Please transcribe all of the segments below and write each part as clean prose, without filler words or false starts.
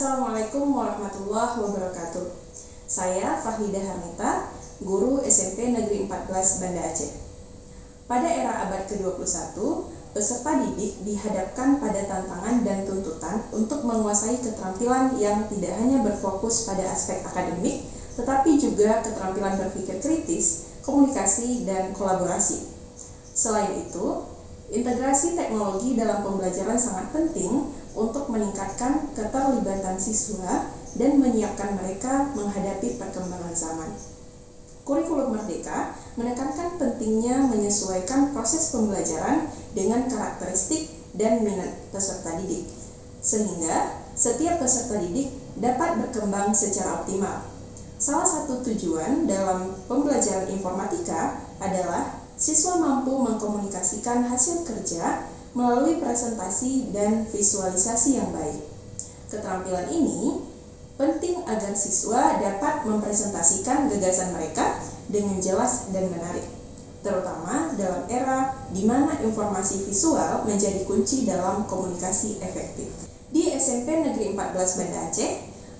Assalamualaikum warahmatullahi wabarakatuh. Saya Fahida Hamita, guru SMP Negeri 14 Banda Aceh. Pada era abad ke-21, peserta didik dihadapkan pada tantangan dan tuntutan untuk menguasai keterampilan yang tidak hanya berfokus pada aspek akademik, tetapi juga keterampilan berpikir kritis, komunikasi, dan kolaborasi. Selain itu, integrasi teknologi dalam pembelajaran sangat penting untuk meningkatkan keterlibatan siswa dan menyiapkan mereka menghadapi perkembangan zaman. Kurikulum Merdeka menekankan pentingnya menyesuaikan proses pembelajaran dengan karakteristik dan minat peserta didik, sehingga setiap peserta didik dapat berkembang secara optimal. Salah satu tujuan dalam pembelajaran informatika adalah siswa mampu mengkomunikasikan hasil kerja melalui presentasi dan visualisasi yang baik. Keterampilan ini penting agar siswa dapat mempresentasikan gagasan mereka dengan jelas dan menarik, terutama dalam era di mana informasi visual menjadi kunci dalam komunikasi efektif. Di SMP Negeri 14 Banda Aceh,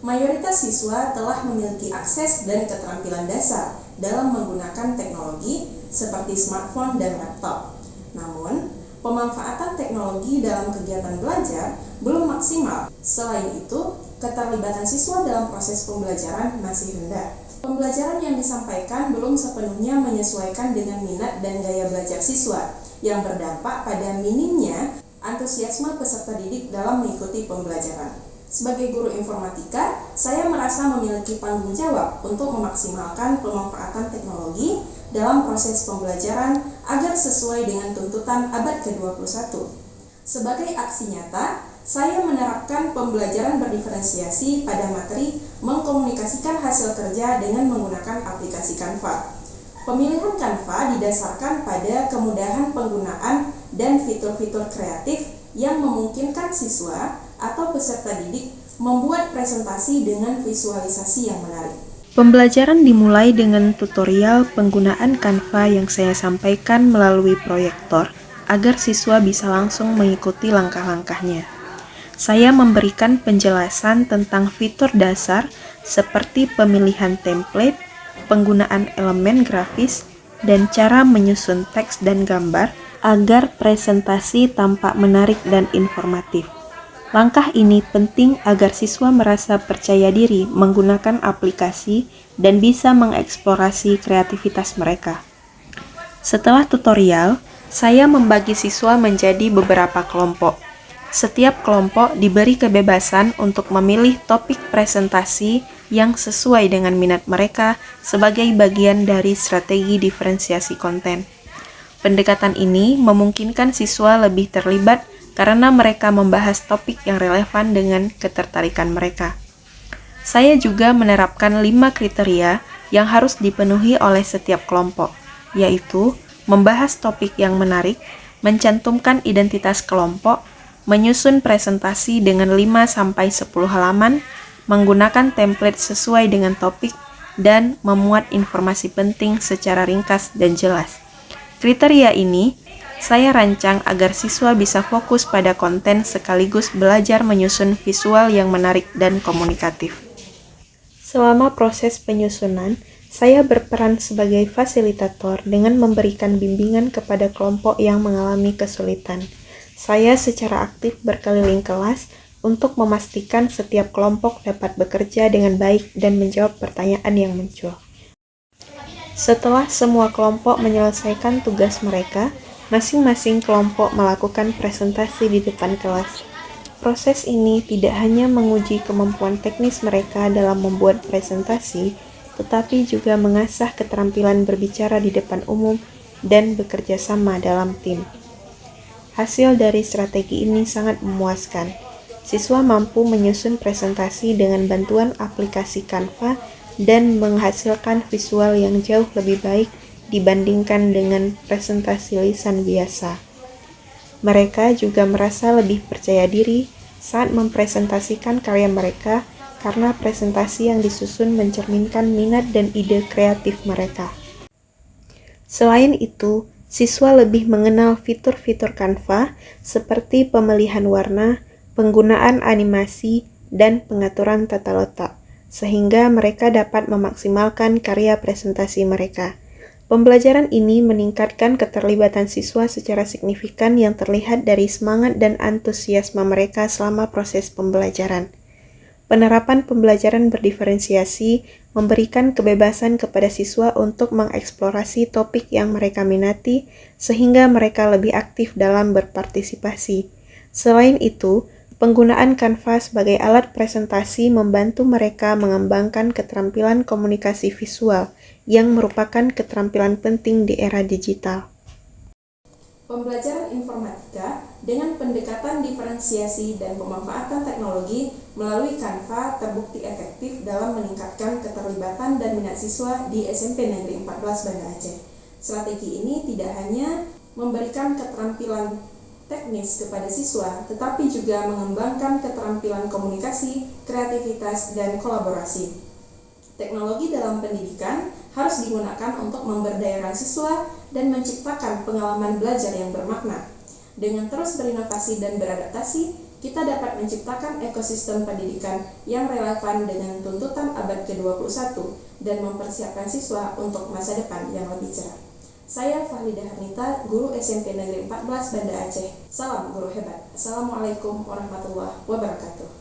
mayoritas siswa telah memiliki akses dan keterampilan dasar dalam menggunakan teknologi seperti smartphone dan laptop. Namun, pemanfaatan teknologi dalam kegiatan belajar belum maksimal. Selain itu, keterlibatan siswa dalam proses pembelajaran masih rendah. Pembelajaran yang disampaikan belum sepenuhnya menyesuaikan dengan minat dan gaya belajar siswa, yang berdampak pada minimnya antusiasme peserta didik dalam mengikuti pembelajaran. Sebagai guru informatika, saya merasa memiliki tanggung jawab untuk memaksimalkan pemanfaatan teknologi dalam proses pembelajaran agar sesuai dengan tuntutan abad ke-21. Sebagai aksi nyata, saya menerapkan pembelajaran berdiferensiasi pada materi mengkomunikasikan hasil kerja dengan menggunakan aplikasi Canva. Pemilihan Canva didasarkan pada kemudahan penggunaan dan fitur-fitur kreatif yang memungkinkan siswa atau peserta didik membuat presentasi dengan visualisasi yang menarik. Pembelajaran dimulai dengan tutorial penggunaan Canva yang saya sampaikan melalui proyektor agar siswa bisa langsung mengikuti langkah-langkahnya. Saya memberikan penjelasan tentang fitur dasar seperti pemilihan template, penggunaan elemen grafis, dan cara menyusun teks dan gambar agar presentasi tampak menarik dan informatif. Langkah ini penting agar siswa merasa percaya diri menggunakan aplikasi dan bisa mengeksplorasi kreativitas mereka. Setelah tutorial, saya membagi siswa menjadi beberapa kelompok. Setiap kelompok diberi kebebasan untuk memilih topik presentasi yang sesuai dengan minat mereka sebagai bagian dari strategi diferensiasi konten. Pendekatan ini memungkinkan siswa lebih terlibat karena mereka membahas topik yang relevan dengan ketertarikan mereka. Saya juga menerapkan 5 kriteria yang harus dipenuhi oleh setiap kelompok, yaitu membahas topik yang menarik, mencantumkan identitas kelompok, menyusun presentasi dengan 5-10 halaman, menggunakan template sesuai dengan topik, dan memuat informasi penting secara ringkas dan jelas. Kriteria ini saya rancang agar siswa bisa fokus pada konten sekaligus belajar menyusun visual yang menarik dan komunikatif. Selama proses penyusunan, saya berperan sebagai fasilitator dengan memberikan bimbingan kepada kelompok yang mengalami kesulitan. Saya secara aktif berkeliling kelas untuk memastikan setiap kelompok dapat bekerja dengan baik dan menjawab pertanyaan yang muncul. Setelah semua kelompok menyelesaikan tugas mereka, masing-masing kelompok melakukan presentasi di depan kelas. Proses ini tidak hanya menguji kemampuan teknis mereka dalam membuat presentasi, tetapi juga mengasah keterampilan berbicara di depan umum dan bekerja sama dalam tim. Hasil dari strategi ini sangat memuaskan. Siswa mampu menyusun presentasi dengan bantuan aplikasi Canva dan menghasilkan visual yang jauh lebih baik dibandingkan dengan presentasi lisan biasa. Mereka juga merasa lebih percaya diri saat mempresentasikan karya mereka karena presentasi yang disusun mencerminkan minat dan ide kreatif mereka. Selain itu, siswa lebih mengenal fitur-fitur Canva seperti pemilihan warna, penggunaan animasi, dan pengaturan tata letak, sehingga mereka dapat memaksimalkan karya presentasi mereka. Pembelajaran ini meningkatkan keterlibatan siswa secara signifikan yang terlihat dari semangat dan antusiasme mereka selama proses pembelajaran. Penerapan pembelajaran berdiferensiasi memberikan kebebasan kepada siswa untuk mengeksplorasi topik yang mereka minati, sehingga mereka lebih aktif dalam berpartisipasi. Selain itu, penggunaan Canva sebagai alat presentasi membantu mereka mengembangkan keterampilan komunikasi visual, yang merupakan keterampilan penting di era digital. Pembelajaran informatika dengan pendekatan diferensiasi dan pemanfaatan teknologi melalui Canva terbukti efektif dalam meningkatkan keterlibatan dan minat siswa di SMP Negeri 14 Banda Aceh. Strategi ini tidak hanya memberikan keterampilan teknis kepada siswa, tetapi juga mengembangkan keterampilan komunikasi, kreativitas, dan kolaborasi. Teknologi dalam pendidikan harus digunakan untuk memberdayakan siswa dan menciptakan pengalaman belajar yang bermakna. Dengan terus berinovasi dan beradaptasi, kita dapat menciptakan ekosistem pendidikan yang relevan dengan tuntutan abad ke-21 dan mempersiapkan siswa untuk masa depan yang lebih cerah. Saya Fahlidah Harnita, guru SMP Negeri 14 Banda Aceh. Salam guru hebat. Assalamualaikum warahmatullahi wabarakatuh.